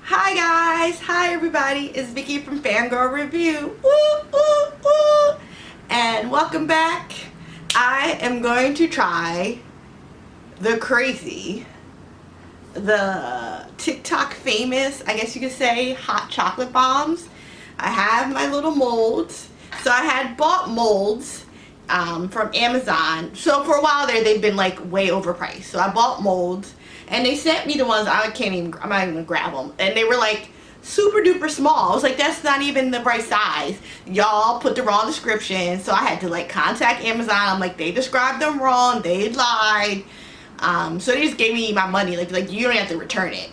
Hi guys, hi everybody, it's Vicky from Fangirl Review. Woo, woo, woo. And welcome back. I am going to try the TikTok famous, I guess you could say, hot chocolate bombs. I have my little molds. So I had bought molds from Amazon. So for a while there, they've been like way overpriced. So I bought molds and they sent me the ones I'm not even gonna grab them. And they were like super duper small. I was like, that's not even the right size. Y'all put the wrong description. So I had to like contact Amazon. I'm like, they described them wrong. They lied. So they just gave me my money. Like you don't have to return it.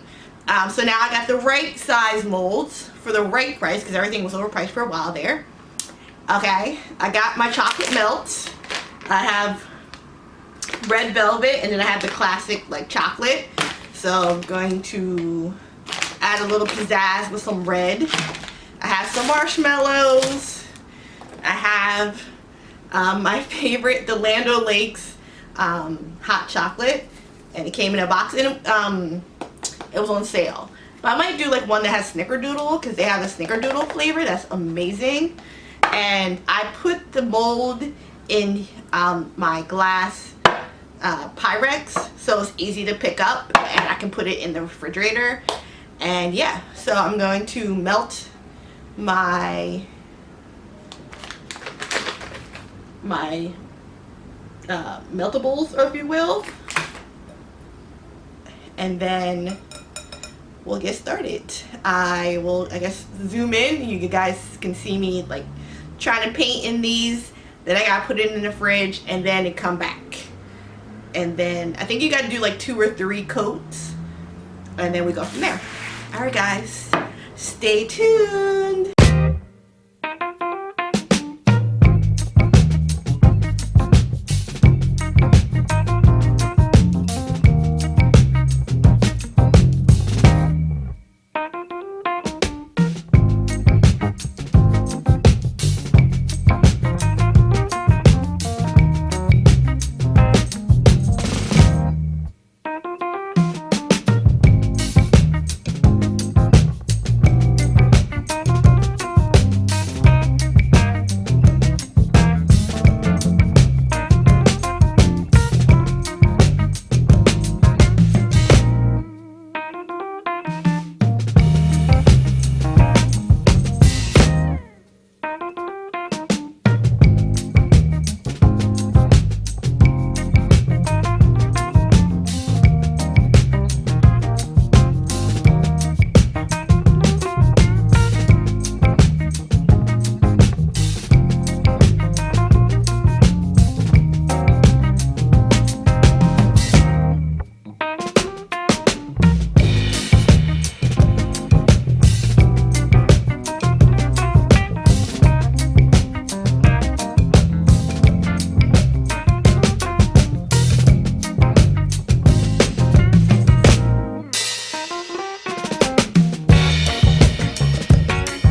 So now I got the right size molds for the right price because everything was overpriced for a while there. Okay, I got my chocolate melt. I have red velvet and then I have the classic like chocolate. So I'm going to add a little pizzazz with some red. I have some marshmallows. I have my favorite, the Land O'Lakes hot chocolate, and it came in a box and it was on sale. But I might do like one that has snickerdoodle because they have a snickerdoodle flavor that's amazing. And I put the mold in my glass Pyrex so it's easy to pick up and I can put it in the refrigerator. And yeah, so I'm going to melt my meltables, or if you will, and then we'll get started. I will, I guess, zoom in. You guys can see me like trying to paint in these. Then I gotta put it in the fridge and then it come back. And then I think you gotta do like 2 or 3 coats and then we go from there. Alright guys, stay tuned.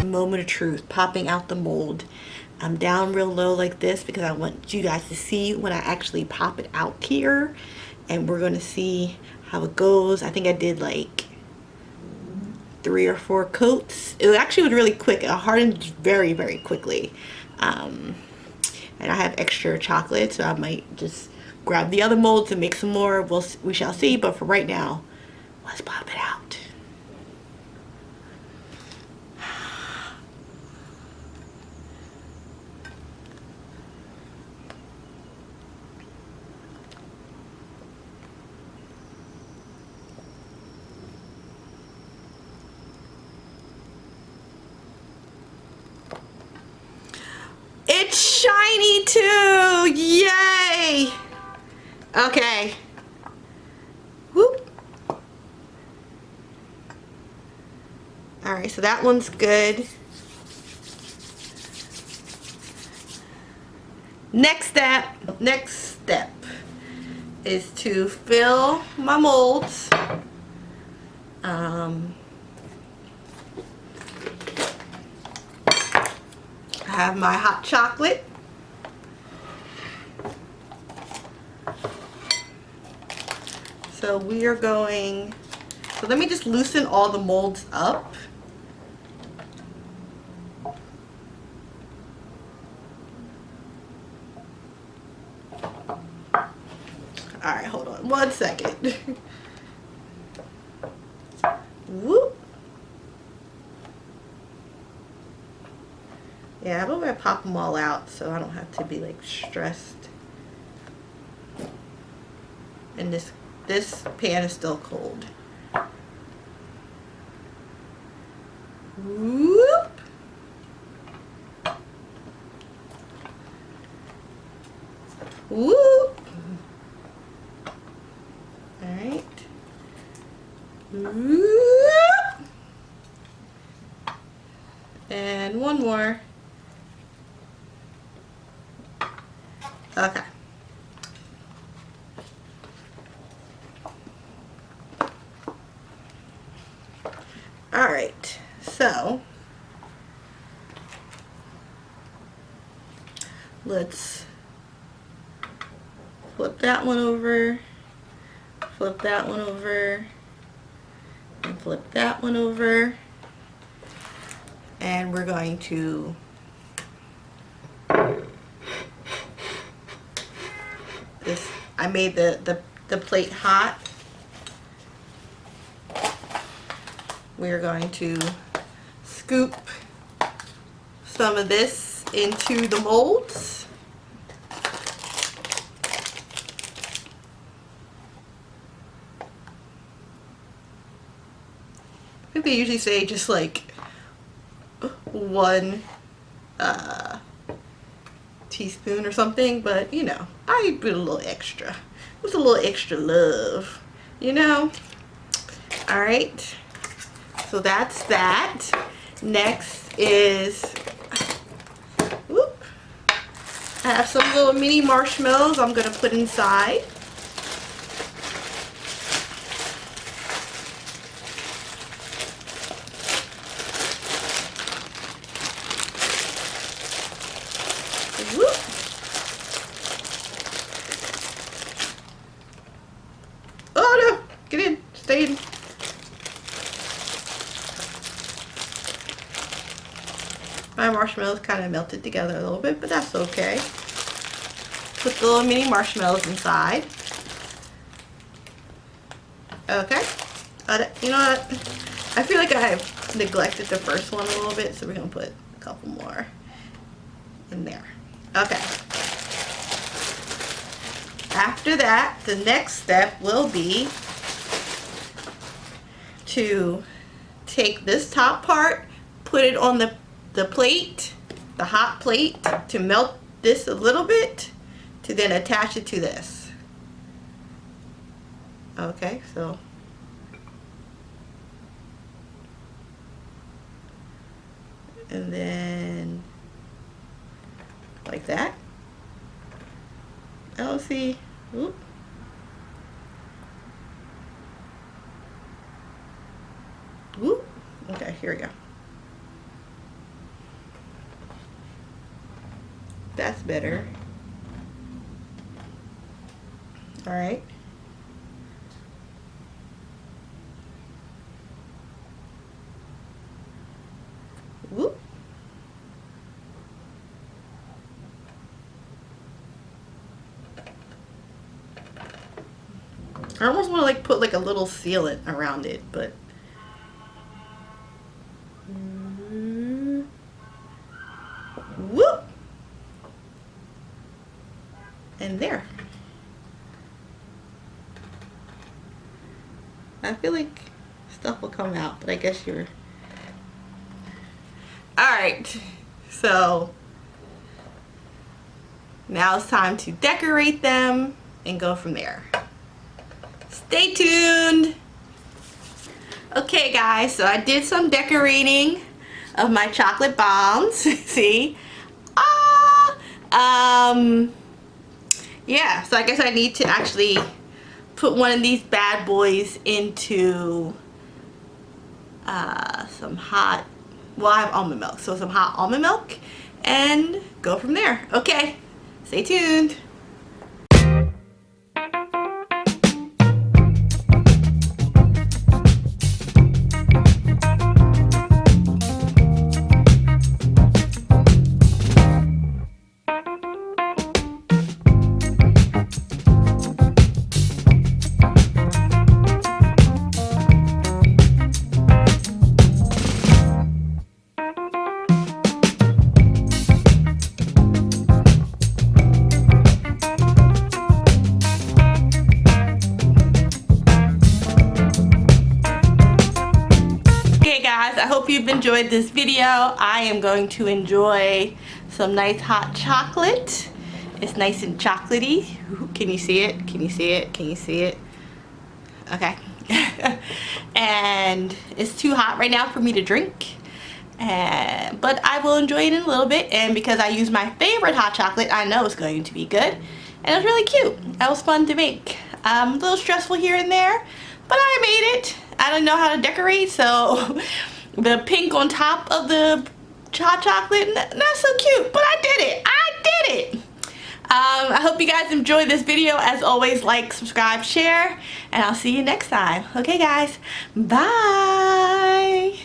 Moment of truth, popping out the mold. I'm down real low like this because I want you guys to see when I actually pop it out here, and we're going to see how it goes. I think I did like 3 or 4 coats. It actually was really quick. It hardened very, very quickly. And I have extra chocolate, so I might just grab the other molds and make some more. We shall see, but for right now, let's pop it out. It's shiny too! Yay! Okay. Whoop. Alright, so that one's good. Next step is to fill my molds. I have my hot chocolate. So we are going So let me just loosen all the molds up. Alright, hold on 1 second. Whoop. Yeah, I'm gonna pop them all out so I don't have to be like stressed. And this pan is still cold. Whoop. Whoop. Alright. Whoop. And one more. Okay. Alright, so let's flip that one over, flip that one over, and flip that one over. And we're going to I made the plate hot. We're going to scoop some of this into the molds. I think they usually say just like 1 teaspoon or something, but you know, I put a little extra. With a little extra love, you know? Alright, so that's that. Next is, whoop, I have some little mini marshmallows I'm gonna put inside. Whoop. Oh no! Get in! Stay in! My marshmallows kind of melted together a little bit, but that's okay. Put the little mini marshmallows inside. Okay. You know what? I feel like I neglected the first one a little bit, so we're going to put a couple more in there. Okay. After that, the next step will be to take this top part, put it on the plate, the hot plate, to melt this a little bit, to then attach it to this. Okay, so and then like that. Oh, see, whoop. Whoop. Okay, here we go. That's better. All right. Whoop. I almost want to like put like a little sealant around it, but whoop. And there. I feel like stuff will come out, but I guess you're... Alright, so now it's time to decorate them and go from there. Stay tuned! Okay guys, so I did some decorating of my chocolate bombs. See? Yeah, so I guess I need to actually put one of these bad boys into some hot, well, I have almond milk, so some hot almond milk, and go from there. Okay, stay tuned. you've enjoyed this video. I am going to enjoy some nice hot chocolate. It's nice and chocolatey. Ooh, can you see it? Can you see it? Can you see it? Okay. And it's too hot right now for me to drink. But I will enjoy it in a little bit, and because I use my favorite hot chocolate, I know it's going to be good. And it was really cute. That was fun to make. A little stressful here and there, but I made it. I don't know how to decorate, so the pink on top of the hot chocolate, not so cute, but I did it. I did it. I hope you guys enjoyed this video. As always, like, subscribe, share, and I'll see you next time. Okay, guys. Bye.